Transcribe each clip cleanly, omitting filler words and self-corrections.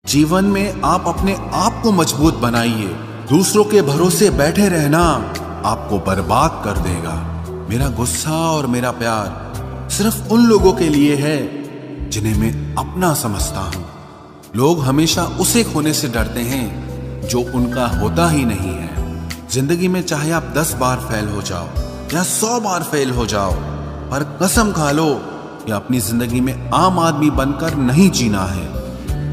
जीवन में आप अपने आप को मजबूत बनाइए। दूसरों के भरोसे बैठे रहना आपको बर्बाद कर देगा। मेरा गुस्सा और मेरा प्यार सिर्फ उन लोगों के लिए है जिन्हें मैं अपना समझता हूं। लोग हमेशा उसे खोने से डरते हैं जो उनका होता ही नहीं है। जिंदगी में चाहे आप 10 बार फेल हो जाओ या 100 बार फेल हो जाओ, पर कसम खा लो कि अपनी जिंदगी में आम आदमी बनकर नहीं जीना है।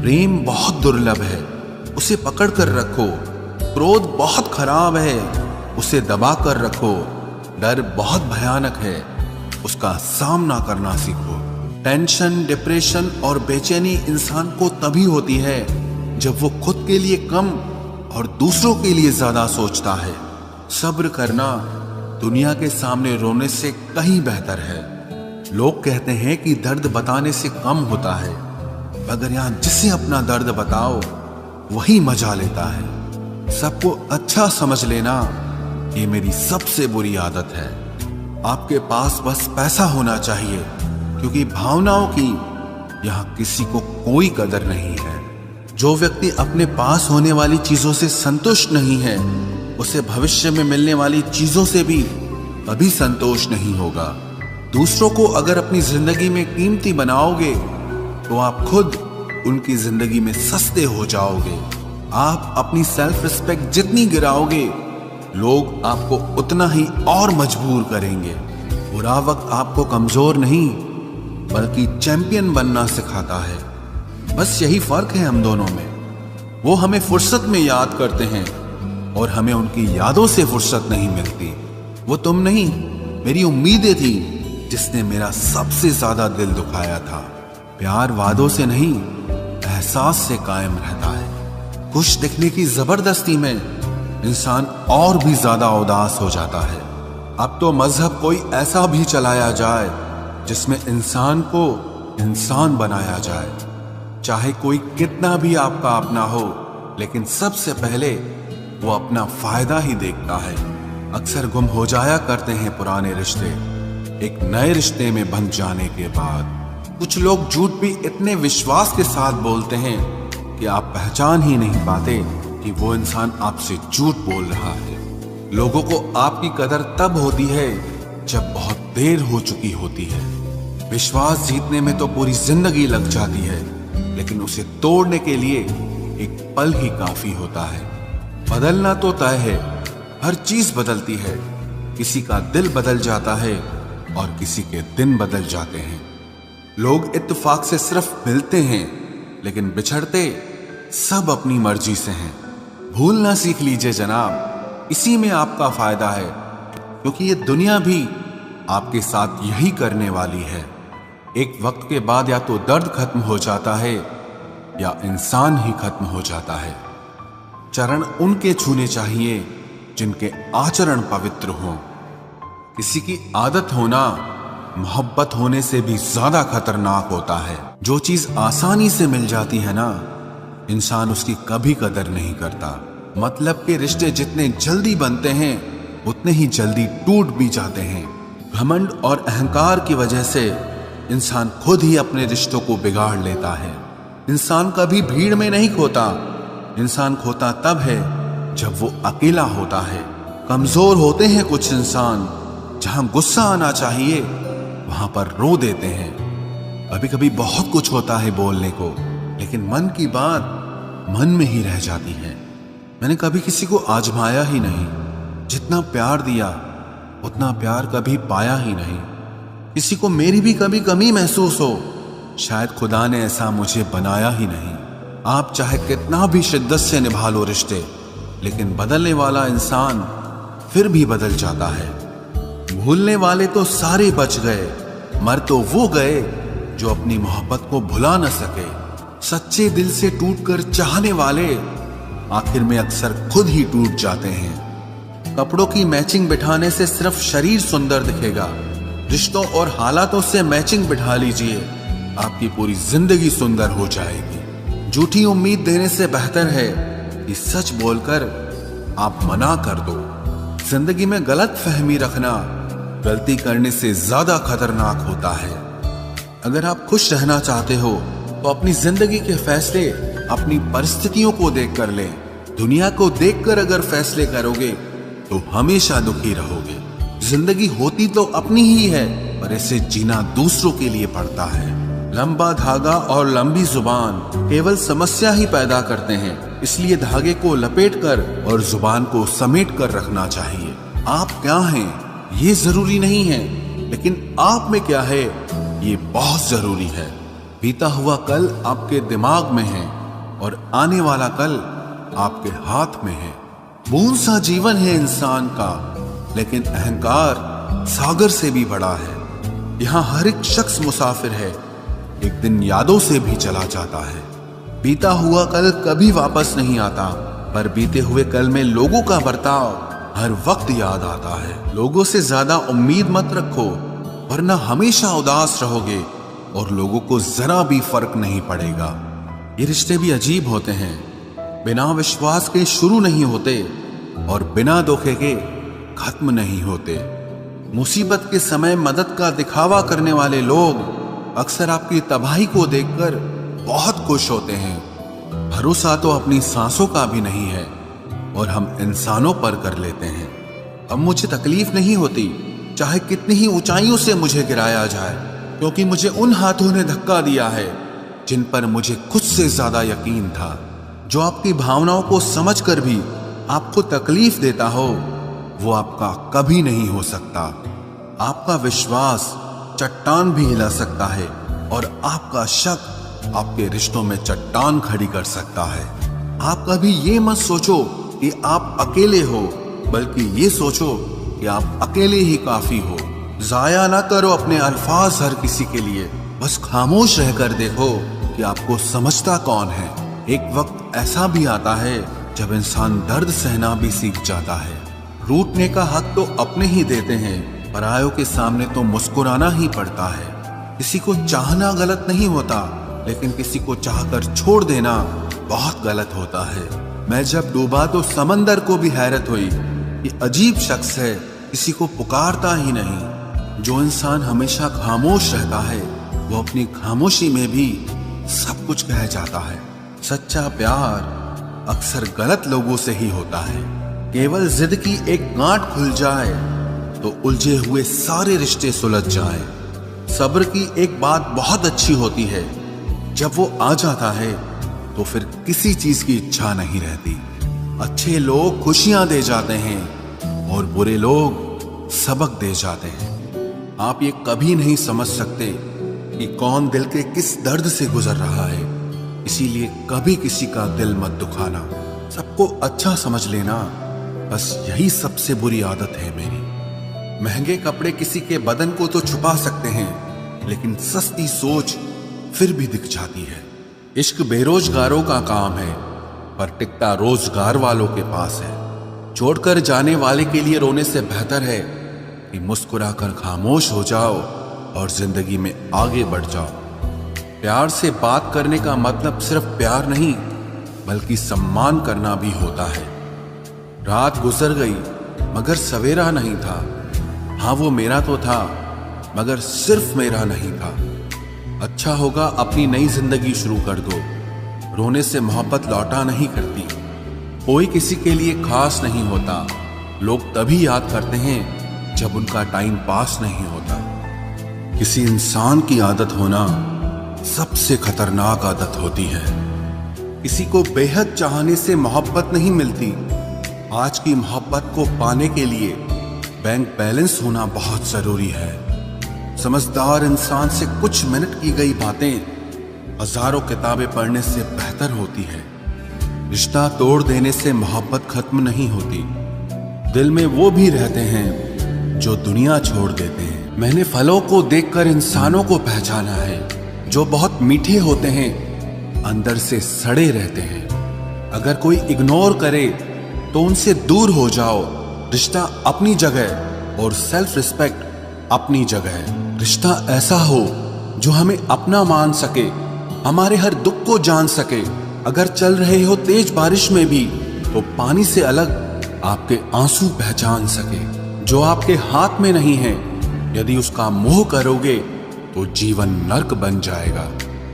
प्रेम बहुत दुर्लभ है, उसे पकड़ कर रखो। क्रोध बहुत खराब है, उसे दबा कर रखो। डर बहुत भयानक है, उसका सामना करना सीखो। टेंशन, डिप्रेशन और बेचैनी इंसान को तभी होती है जब वो खुद के लिए कम और दूसरों के लिए ज्यादा सोचता है। सब्र करना दुनिया के सामने रोने से कहीं बेहतर है। लोग कहते हैं कि दर्द बताने से कम होता है, मगर यहां जिसे अपना दर्द बताओ वही मजा लेता है। सबको अच्छा समझ लेना ये मेरी सबसे बुरी आदत है। आपके पास बस पैसा होना चाहिए, क्योंकि भावनाओं की यहां किसी को कोई कदर नहीं है। जो व्यक्ति अपने पास होने वाली चीजों से संतुष्ट नहीं है, उसे भविष्य में मिलने वाली चीजों से भी कभी संतोष नहीं होगा। दूसरों को अगर अपनी जिंदगी में कीमती बनाओगे तो आप खुद उनकी जिंदगी में सस्ते हो जाओगे। आप अपनी सेल्फ रिस्पेक्ट जितनी गिराओगे, लोग आपको उतना ही और मजबूर करेंगे। बुरा वक्त आपको कमजोर नहीं बल्कि चैंपियन बनना सिखाता है। बस यही फर्क है हम दोनों में। वो हमें फुर्सत में याद करते हैं और हमें उनकी यादों से फुर्सत नहीं मिलती। वो तुम नहीं, मेरी उम्मीदें थी जिसने मेरा सबसे ज्यादा दिल दुखाया था। प्यार वादों से नहीं, एहसास से कायम रहता है। खुश दिखने की जबरदस्ती में इंसान और भी ज्यादा उदास हो जाता है। अब तो मजहब कोई ऐसा भी चलाया जाए जिसमें इंसान को इंसान बनाया जाए। चाहे कोई कितना भी आपका अपना हो, लेकिन सबसे पहले वो अपना फायदा ही देखता है। अक्सर गुम हो जाया करते हैं पुराने रिश्ते एक नए रिश्ते में बंध जाने के बाद। कुछ लोग झूठ भी इतने विश्वास के साथ बोलते हैं कि आप पहचान ही नहीं पाते कि वो इंसान आपसे झूठ बोल रहा है। लोगों को आपकी कदर तब होती है जब बहुत देर हो चुकी होती है। विश्वास जीतने में तो पूरी जिंदगी लग जाती है, लेकिन उसे तोड़ने के लिए एक पल ही काफी होता है। बदलना तो तय है, हर चीज बदलती है। किसी का दिल बदल जाता है और किसी के दिन बदल जाते हैं। लोग इत्तेफाक से सिर्फ मिलते हैं, लेकिन बिछड़ते सब अपनी मर्जी से हैं। भूलना सीख लीजिए जनाब, इसी में आपका फायदा है, क्योंकि ये दुनिया भी आपके साथ यही करने वाली है। एक वक्त के बाद या तो दर्द खत्म हो जाता है या इंसान ही खत्म हो जाता है। चरण उनके छूने चाहिए जिनके आचरण पवित्र हों। किसी की आदत होना मोहब्बत होने से भी ज्यादा खतरनाक होता है। जो चीज आसानी से मिल जाती है ना, इंसान उसकी कभी कदर नहीं करता। मतलब के रिश्ते जितने जल्दी बनते हैं उतने ही जल्दी टूट भी जाते हैं। घमंड और अहंकार की वजह से इंसान खुद ही अपने रिश्तों को बिगाड़ लेता है। इंसान कभी भीड़ में नहीं खोता, इंसान खोता तब है जब वो अकेला होता है। कमजोर होते हैं कुछ इंसान, जहां गुस्सा आना चाहिए वहां पर रो देते हैं। कभी कभी बहुत कुछ होता है बोलने को, लेकिन मन की बात मन में ही रह जाती है। मैंने कभी किसी को आजमाया ही नहीं। जितना प्यार दिया उतना प्यार कभी पाया ही नहीं। किसी को मेरी भी कभी कमी महसूस हो, शायद खुदा ने ऐसा मुझे बनाया ही नहीं। आप चाहे कितना भी शिद्दत से निभा लो रिश्ते, लेकिन बदलने वाला इंसान फिर भी बदल जाता है। भूलने वाले तो सारे बच गए, मर तो वो गए जो अपनी मोहब्बत को भुला न सके। सच्चे दिल से टूटकर चाहने वाले आखिर में अक्सर खुद ही टूट जाते हैं। कपड़ों की मैचिंग बिठाने से सिर्फ शरीर सुंदर दिखेगा। रिश्तों और हालातों से मैचिंग बिठा लीजिए, आपकी पूरी जिंदगी सुंदर हो जाएगी। झूठी उम्मीद देने से बेहतर है कि सच बोलकर आप मना कर दो। जिंदगी में गलत फहमी रखना गलती करने से ज्यादा खतरनाक होता है। अगर आप खुश रहना चाहते हो तो अपनी जिंदगी के फैसले अपनी परिस्थितियों को देखकर लें। दुनिया को देखकर अगर फैसले करोगे तो हमेशा दुखी रहोगे। जिंदगी होती तो अपनी ही है, पर इसे जीना दूसरों के लिए पड़ता है। लंबा धागा और लंबी जुबान केवल समस्या ही पैदा करते हैं, इसलिए धागे को लपेटकर और जुबान को समेट कर रखना चाहिए। आप क्या हैं ये जरूरी नहीं है, लेकिन आप में क्या है ये बहुत जरूरी है। बीता हुआ कल आपके दिमाग में है और आने वाला कल आपके हाथ में है। बूंद सा जीवन है इंसान का, लेकिन अहंकार सागर से भी बड़ा है। यहाँ हर एक शख्स मुसाफिर है, एक दिन यादों से भी चला जाता है। बीता हुआ कल कभी वापस नहीं आता, पर बीते हुए कल में लोगों का बर्ताव हर वक्त याद आता है। लोगों से ज्यादा उम्मीद मत रखो, वरना हमेशा उदास रहोगे और लोगों को जरा भी फर्क नहीं पड़ेगा। ये रिश्ते भी अजीब होते हैं, बिना विश्वास के शुरू नहीं होते और बिना धोखे के खत्म नहीं होते। मुसीबत के समय मदद का दिखावा करने वाले लोग अक्सर आपकी तबाही को देखकर बहुत खुश होते हैं। भरोसा तो अपनी सांसों का भी नहीं है और हम इंसानों पर कर लेते हैं। अब मुझे तकलीफ नहीं होती, चाहे कितनी ही ऊंचाइयों से मुझे गिराया जाए, क्योंकि मुझे उन हाथों ने धक्का दिया है जिन पर मुझे खुद से ज्यादा यकीन था। जो आपकी भावनाओं को समझकर भी आपको तकलीफ देता हो, वो आपका कभी नहीं हो सकता। आपका विश्वास चट्टान भी हिला सकता है और आपका शक आपके रिश्तों में चट्टान खड़ी कर सकता है। आप कभी ये मत सोचो कि आप अकेले हो, बल्कि ये सोचो कि आप अकेले ही काफी हो। जाया ना करो अपने अल्फाज हर किसी के लिए, बस खामोश रहकर देखो कि आपको समझता कौन है। एक वक्त ऐसा भी आता है जब इंसान दर्द सहना भी सीख जाता है। रूठने का हक तो अपने ही देते हैं, परायों के सामने तो मुस्कुराना ही पड़ता है। किसी को चाहना गलत नहीं होता, लेकिन किसी को चाहकर छोड़ देना बहुत गलत होता है। मैं जब डूबा तो समंदर को भी हैरत हुई कि अजीब शख्स है, किसी को पुकारता ही नहीं। जो इंसान हमेशा खामोश रहता है, वो अपनी खामोशी में भी सब कुछ कह जाता है। सच्चा प्यार अक्सर गलत लोगों से ही होता है। केवल जिद की एक गांठ खुल जाए तो उलझे हुए सारे रिश्ते सुलझ जाए। सब्र की एक बात बहुत अच्छी होती है, जब वो आ जाता है तो फिर किसी चीज की इच्छा नहीं रहती। अच्छे लोग खुशियां दे जाते हैं और बुरे लोग सबक दे जाते हैं। आप ये कभी नहीं समझ सकते कि कौन दिल के किस दर्द से गुजर रहा है, इसीलिए कभी किसी का दिल मत दुखाना। सबको अच्छा समझ लेना, बस यही सबसे बुरी आदत है मेरी। महंगे कपड़े किसी के बदन को तो छुपा सकते हैं, लेकिन सस्ती सोच फिर भी दिख जाती है। इश्क बेरोजगारों का काम है, पर टिकता रोजगार वालों के पास है। छोड़कर जाने वाले के लिए रोने से बेहतर है कि मुस्कुराकर खामोश हो जाओ और जिंदगी में आगे बढ़ जाओ। प्यार से बात करने का मतलब सिर्फ प्यार नहीं, बल्कि सम्मान करना भी होता है। रात गुजर गई मगर सवेरा नहीं था। हाँ, वो मेरा तो था, मगर सिर्फ मेरा नहीं था। अच्छा होगा अपनी नई जिंदगी शुरू कर दो। रोने से मोहब्बत लौटा नहीं करती। कोई किसी के लिए खास नहीं होता। लोग तभी याद करते हैं जब उनका टाइम पास नहीं होता। किसी इंसान की आदत होना सबसे खतरनाक आदत होती है। किसी को बेहद चाहने से मोहब्बत नहीं मिलती। आज की मोहब्बत को पाने के लिए बैंक बैलेंस होना बहुत जरूरी है। समझदार इंसान से कुछ मिनट की गई बातें हजारों किताबें पढ़ने से बेहतर होती है। रिश्ता तोड़ देने से मोहब्बत खत्म नहीं होती। दिल में वो भी रहते हैं जो दुनिया छोड़ देते हैं। मैंने फलों को देखकर इंसानों को पहचाना है, जो बहुत मीठे होते हैं, अंदर से सड़े रहते हैं। अगर कोई इग्नोर करे तो उनसे दूर हो जाओ। रिश्ता अपनी जगह और सेल्फ रिस्पेक्ट अपनी जगह। रिश्ता ऐसा हो जो हमें अपना मान सके, हमारे हर दुख को जान सके। अगर चल रहे हो तेज बारिश में भी, तो पानी से अलग आपके आंसू पहचान सके। जो आपके हाथ में नहीं है, यदि उसका मोह करोगे तो जीवन नर्क बन जाएगा।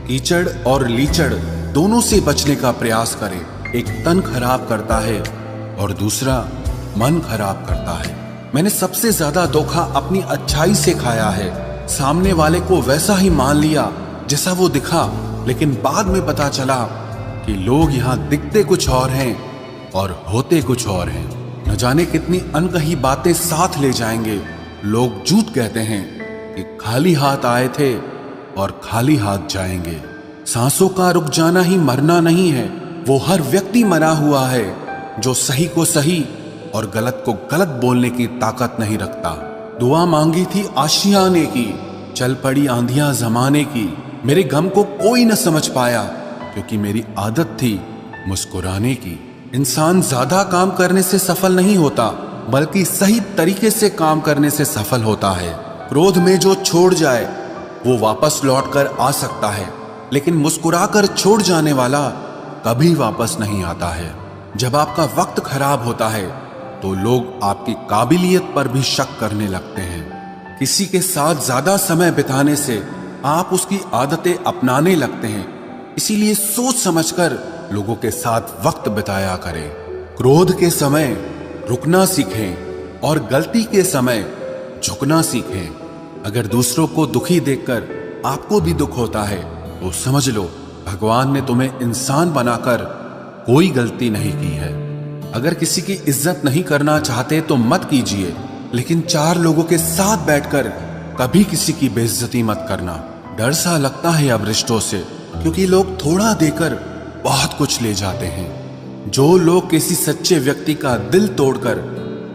कीचड़ और लीचड़ दोनों से बचने का प्रयास करे। एक तन खराब करता है और दूसरा मन खराब करता है। मैंने सबसे ज्यादा धोखा अपनी अच्छाई से खाया है। सामने वाले को वैसा ही मान लिया जैसा वो दिखा, लेकिन बाद में पता चला कि लोग यहाँ दिखते कुछ और हैं और होते कुछ और हैं। न जाने कितनी अनकही बातें साथ ले जाएंगे। लोग झूठ कहते हैं कि खाली हाथ आए थे और खाली हाथ जाएंगे। सांसों का रुक जाना ही मरना नहीं है। वो हर व्यक्ति मरा हुआ है जो सही को सही और गलत को गलत बोलने की ताकत नहीं रखता। दुआ मांगी थी आशियाने की, चल पड़ी आंधियां जमाने की। मेरे गम को कोई न समझ पाया क्योंकि मेरी आदत थी मुस्कुराने की। इंसान ज्यादा काम करने से सफल नहीं होता, बल्कि सही तरीके से काम करने से सफल होता है। क्रोध में जो छोड़ जाए वो वापस लौट कर आ सकता है, लेकिन मुस्कुराकर छोड़ जाने वाला कभी वापस नहीं आता है। जब आपका वक्त खराब होता है तो लोग आपकी काबिलियत पर भी शक करने लगते हैं। किसी के साथ ज्यादा समय बिताने से आप उसकी आदतें अपनाने लगते हैं। इसीलिए सोच समझकर लोगों के साथ वक्त बिताया करें। क्रोध के समय रुकना सीखें और गलती के समय झुकना सीखें। अगर दूसरों को दुखी देखकर आपको भी दुख होता है तो समझ लो भगवान ने तुम्हें इंसान बनाकर कोई गलती नहीं की है। अगर किसी की इज्जत नहीं करना चाहते तो मत कीजिए, लेकिन चार लोगों के साथ बैठकर कभी किसी की बेइज्जती मत करना। डर सा लगता है अब रिश्तों से, क्योंकि लोग थोड़ा देकर बहुत कुछ ले जाते हैं। जो लोग किसी सच्चे व्यक्ति का दिल तोड़कर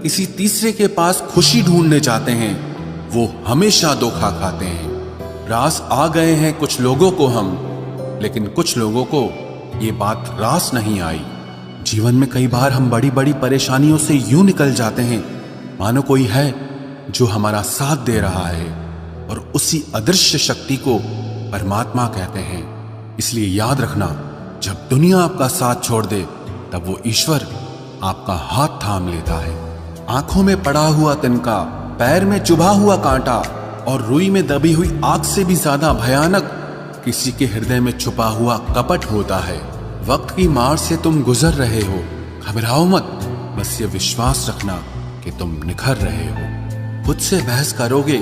किसी तीसरे के पास खुशी ढूंढने जाते हैं वो हमेशा धोखा खाते हैं। रास आ गए हैं कुछ लोगों को हम, लेकिन कुछ लोगों को ये बात रास नहीं आई। जीवन में कई बार हम बड़ी बड़ी परेशानियों से यूं निकल जाते हैं मानो कोई है जो हमारा साथ दे रहा है, और उसी अदृश्य शक्ति को परमात्मा कहते हैं। इसलिए याद रखना, जब दुनिया आपका साथ छोड़ दे तब वो ईश्वर आपका हाथ थाम लेता है। आंखों में पड़ा हुआ तिनका, पैर में चुभा हुआ कांटा और रुई में दबी हुई आग से भी ज्यादा भयानक किसी के हृदय में छुपा हुआ कपट होता है। वक्त की मार से तुम गुजर रहे हो, घबराओ मत, बस ये विश्वास रखना कि तुम निखर रहे हो। खुद से बहस करोगे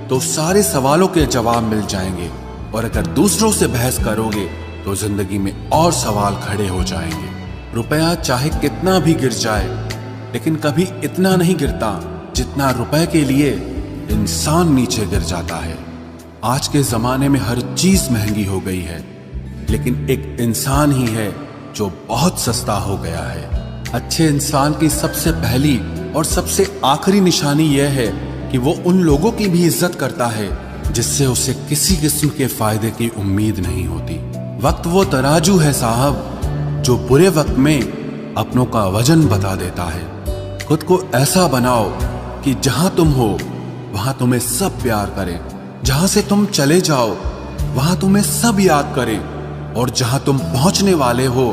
तो सारे सवालों के जवाब मिल जाएंगे, और अगर दूसरों से बहस करोगे तो जिंदगी में और सवाल खड़े हो जाएंगे। रुपया चाहे कितना भी गिर जाए, लेकिन कभी इतना नहीं गिरता जितना रुपए के लिए इंसान नीचे गिर जाता है। आज के जमाने में हर चीज महंगी हो गई है, लेकिन एक इंसान ही है जो बहुत सस्ता हो गया है। अच्छे इंसान की सबसे पहली और सबसे आखिरी निशानी यह है कि वो उन लोगों की भी इज्जत करता है जिससे उसे किसी किस्म के फायदे की उम्मीद नहीं होती। वक्त वो तराजू है साहब जो बुरे वक्त में अपनों का वजन बता देता है। खुद को ऐसा बनाओ कि जहां तुम हो वहां तुम्हें सब प्यार करें, जहां से तुम चले जाओ वहां तुम्हें सब याद करें, और जहां तुम पहुंचने वाले हो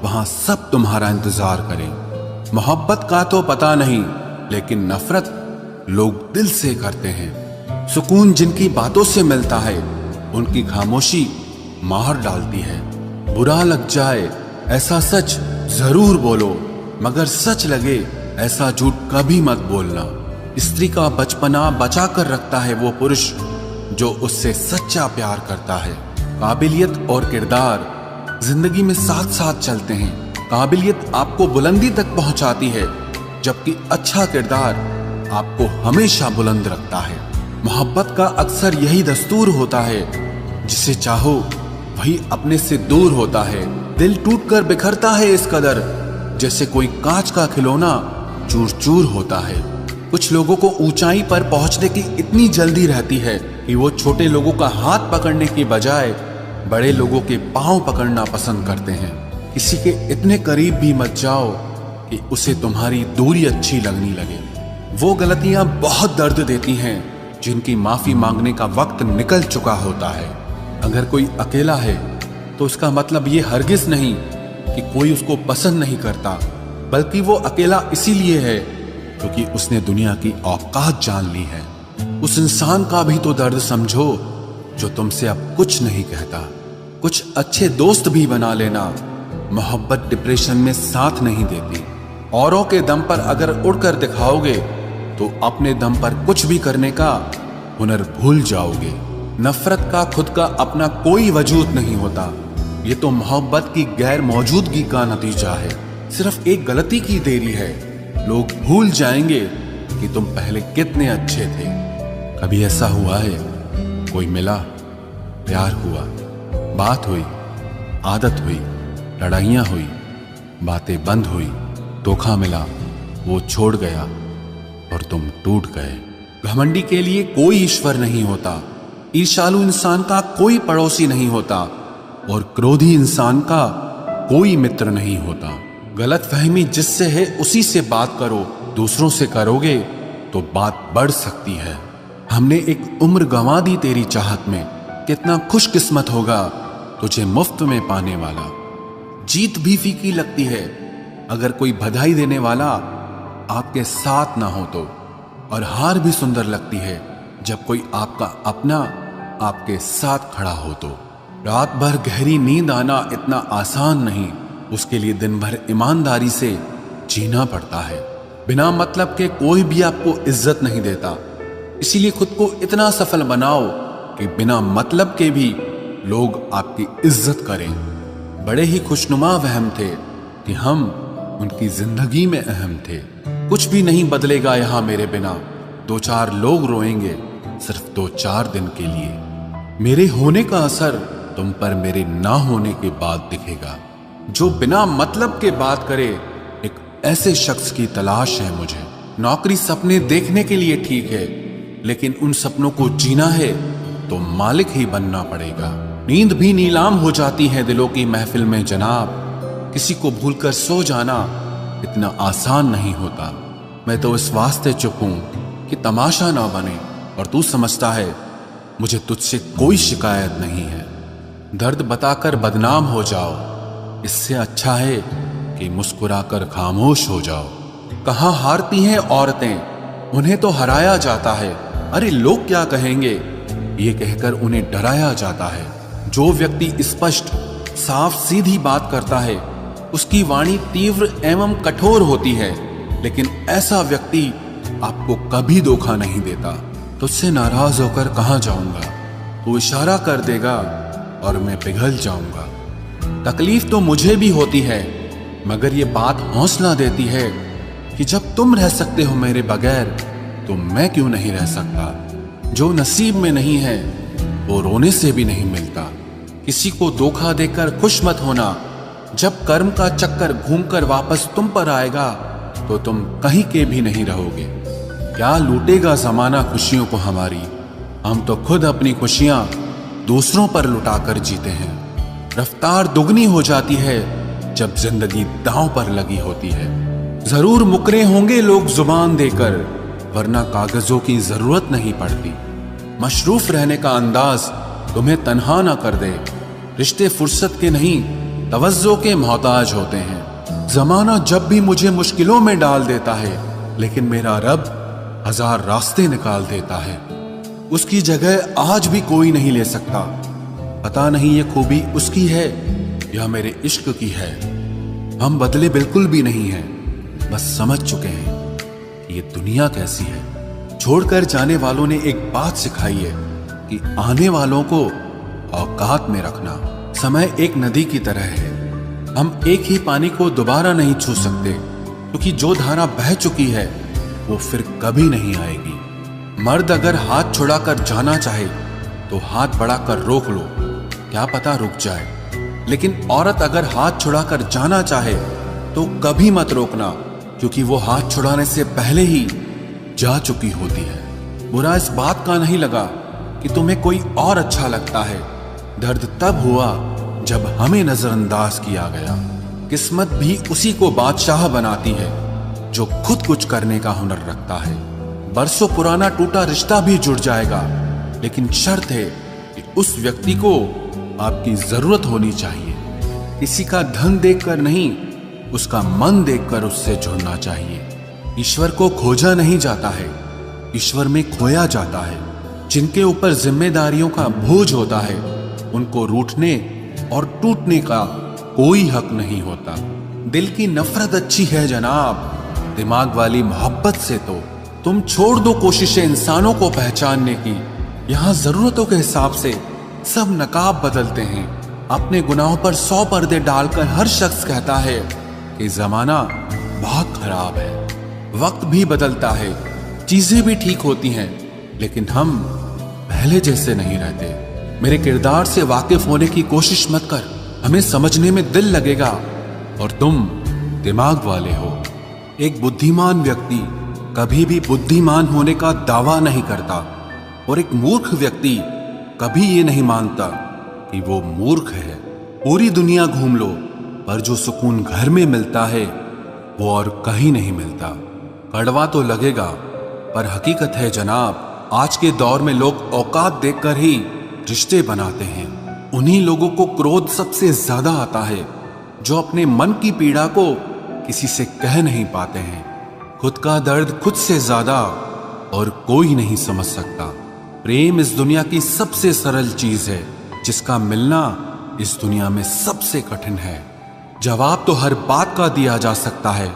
वहां सब तुम्हारा इंतजार करें। मोहब्बत का तो पता नहीं, लेकिन नफरत लोग दिल से करते हैं। सुकून जिनकी बातों से मिलता है उनकी खामोशी मार डालती है। बुरा लग जाए ऐसा सच जरूर बोलो, मगर सच लगे ऐसा झूठ कभी मत बोलना। स्त्री का बचपना बचा कर रखता है वो पुरुष जो उससे सच्चा प्यार करता है। काबिलियत और किरदार जिंदगी में साथ साथ चलते हैं। काबिलियत आपको बुलंदी तक पहुंचाती है, जबकि अच्छा किरदार आपको हमेशा बुलंद रखता है। मोहब्बत का अक्सर यही दस्तूर होता है, जिसे चाहो वही अपने से दूर होता है। दिल टूटकर बिखरता है इस कदर, जैसे कोई कांच का खिलौना चूर चूर होता है। कुछ लोगों को ऊंचाई पर पहुंचने की इतनी जल्दी रहती है कि वो छोटे लोगों का हाथ पकड़ने की बजाय बड़े लोगों के पांव पकड़ना पसंद करते हैं। किसी के इतने करीब भी मत जाओ कि उसे तुम्हारी दूरी अच्छी लगने लगे। वो गलतियां बहुत दर्द देती हैं जिनकी माफी मांगने का वक्त निकल चुका होता है। अगर कोई अकेला है तो उसका मतलब ये हरगिज नहीं कि कोई उसको पसंद नहीं करता, बल्कि वो अकेला इसीलिए है क्योंकि उसने दुनिया की औकात जान ली है। उस इंसान का भी तो दर्द समझो जो तुमसे अब कुछ नहीं कहता। कुछ अच्छे दोस्त भी बना लेना। मोहब्बत डिप्रेशन में साथ नहीं देती। औरों के दम पर अगर उड़कर दिखाओगे तो अपने दम पर कुछ भी करने का हुनर भूल जाओगे। नफरत का खुद का अपना कोई वजूद नहीं होता। ये तो मोहब्बत की गैर मौजूदगी का नतीजा है। सिर्फ एक गलती की देरी है। लोग भूल जाएंगे कि तुम पहले कितने अच्छे थे। कभी ऐसा हुआ है, कोई मिला, प्यार हुआ, बात हुई, आदत हुई, लड़ाइयां हुई, बातें बंद हुई, धोखा मिला, वो छोड़ गया और तुम टूट गए। घमंडी के लिए कोई ईश्वर नहीं होता। ईर्ष्यालु इंसान का कोई पड़ोसी नहीं होता और क्रोधी इंसान का कोई मित्र नहीं होता। गलत फहमी जिससे है उसी से बात करो। दूसरों से करोगे तो बात बढ़ सकती है। हमने एक उम्र गंवा दी तेरी चाहत में। कितना खुशकिस्मत होगा तुझे मुफ्त में पाने वाला। जीत भी फीकी लगती है अगर कोई बधाई देने वाला आपके साथ ना हो तो, और हार भी सुंदर लगती है जब कोई आपका अपना आपके साथ खड़ा हो तो। रात भर गहरी नींद आना इतना आसान नहीं। उसके लिए दिन भर ईमानदारी से जीना पड़ता है। बिना मतलब के कोई भी आपको इज्जत नहीं देता। इसीलिए खुद को इतना सफल बनाओ कि बिना मतलब के भी लोग आपकी इज्जत करें। बड़े ही खुशनुमा वहम थे कि हम उनकी जिंदगी में अहम थे। कुछ भी नहीं बदलेगा यहां मेरे बिना। 2-4 लोग रोएंगे सिर्फ 2-4 दिन के लिए। मेरे होने का असर तुम पर मेरे ना होने के बाद दिखेगा। जो बिना मतलब के बात करे, एक ऐसे शख्स की तलाश है मुझे। नौकरी सपने देखने के लिए ठीक है, लेकिन उन सपनों को जीना है तो मालिक ही बनना पड़ेगा। नींद भी नीलाम हो जाती है दिलों की महफिल में जनाब। किसी को भूलकर सो जाना इतना आसान नहीं होता। मैं तो इस वास्ते चुप हूं कि तमाशा ना बने, और तू समझता है मुझे तुझसे कोई शिकायत नहीं है। दर्द बताकर बदनाम हो जाओ, इससे अच्छा है कि मुस्कुराकर खामोश हो जाओ। कहां हारती हैं औरतें, उन्हें तो हराया जाता है। अरे लोग क्या कहेंगे, ये कहकर उन्हें डराया जाता है। जो व्यक्ति स्पष्ट साफ सीधी बात करता है उसकी वाणी तीव्र एवं कठोर होती है, लेकिन ऐसा व्यक्ति आपको कभी धोखा नहीं देता। तुझसे नाराज होकर कहां जाऊंगा, तू इशारा कर देगा और मैं पिघल जाऊंगा। तकलीफ तो मुझे भी होती है, मगर ये बात हौसला देती है कि जब तुम रह सकते हो मेरे बगैर तो मैं क्यों नहीं रह सकता। जो नसीब में नहीं है वो रोने से भी नहीं मिलता। किसी को धोखा देकर खुश मत होना। जब कर्म का चक्कर घूमकर वापस तुम पर आएगा तो तुम कहीं के भी नहीं रहोगे। क्या लूटेगा जमाना खुशियों को हमारी, हम तो खुद अपनी खुशियां दूसरों पर लुटाकर जीते हैं। रफ्तार दुगनी हो जाती है जब जिंदगी दांव पर लगी होती है। जरूर मुकरे होंगे लोग जुबान देकर, वरना कागजों की जरूरत नहीं पड़ती। मशरूफ रहने का अंदाज तुम्हें तन्हा ना कर दे। रिश्ते फुर्सत के नहीं तवज्जो के मोहताज होते हैं। जमाना जब भी मुझे मुश्किलों में डाल देता है, लेकिन मेरा रब 1000 रास्ते निकाल देता है। उसकी जगह आज भी कोई नहीं ले सकता। पता नहीं ये खूबी उसकी है या मेरे इश्क की है। हम बदले बिल्कुल भी नहीं हैं, बस समझ चुके हैं कि ये दुनिया कैसी है। छोड़कर जाने वालों ने एक बात सिखाई है कि आने वालों को औकात में रखना। समय एक नदी की तरह है। हम एक ही पानी को दोबारा नहीं छू सकते, क्योंकि जो धारा बह चुकी है वो फिर कभी नहीं आएगी। मर्द अगर हाथ छुड़ाकर जाना चाहे तो हाथ बढ़ाकर रोक लो, क्या पता रुक जाए। लेकिन औरत अगर हाथ छुड़ाकर जाना चाहे तो कभी मत रोकना, क्योंकि वो हाथ छुड़ाने से पहले ही जा चुकी होती है। बुरा इस बात का नहीं लगा कि तुम्हें कोई और अच्छा लगता है। दर्द तब हुआ जब हमें नजरअंदाज किया गया। किस्मत भी उसी को बादशाह बनाती है जो खुद कुछ करने का हुनर रखता है। बरसों पुराना टूटा रिश्ता भी जुड़ जाएगा, लेकिन शर्त है कि उस व्यक्ति को आपकी जरूरत होनी चाहिए। किसी का धन देखकर नहीं, उसका मन देखकर उससे जुड़ना चाहिए। ईश्वर को खोजा नहीं जाता है, ईश्वर में खोया जाता है। जिनके ऊपर जिम्मेदारियों का बोझ होता है उनको रूठने और टूटने का कोई हक नहीं होता। दिल की नफरत अच्छी है जनाब, दिमाग वाली मोहब्बत से तो तुम छोड़ दो कोशिशें इंसानों को पहचानने की। यहाँ जरूरतों के हिसाब से सब नकाब बदलते हैं। अपने गुनाहों पर 100 पर्दे डालकर हर शख्स कहता है कि जमाना बहुत खराब है। वक्त भी बदलता है, चीजें भी ठीक होती हैं, लेकिन हम पहले जैसे नहीं रहते। मेरे किरदार से वाकिफ होने की कोशिश मत कर, हमें समझने में दिल लगेगा और तुम दिमाग वाले हो। एक बुद्धिमान व्यक्ति कभी भी बुद्धिमान होने का दावा नहीं करता और एक मूर्ख व्यक्ति कभी ये नहीं मानता कि वो मूर्ख है। पूरी दुनिया घूम लो, पर जो सुकून घर में मिलता है वो और कहीं नहीं मिलता। कड़वा तो लगेगा, पर हकीकत है जनाब, आज के दौर में लोग औकात देखकर ही रिश्ते बनाते हैं। उन्हीं लोगों को क्रोध सबसे ज्यादा आता है जो अपने मन की पीड़ा को किसी से कह नहीं पाते हैं। खुद का दर्द खुद से ज्यादा और कोई नहीं समझ सकता। प्रेम इस दुनिया की सबसे सरल चीज है, जिसका मिलना इस दुनिया में सबसे कठिन है। जवाब तो हर बात का दिया जा सकता है,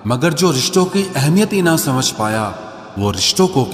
मगर जो रिश्तों की अहमियत ही ना समझ पाया, वो रिश्तों को क्या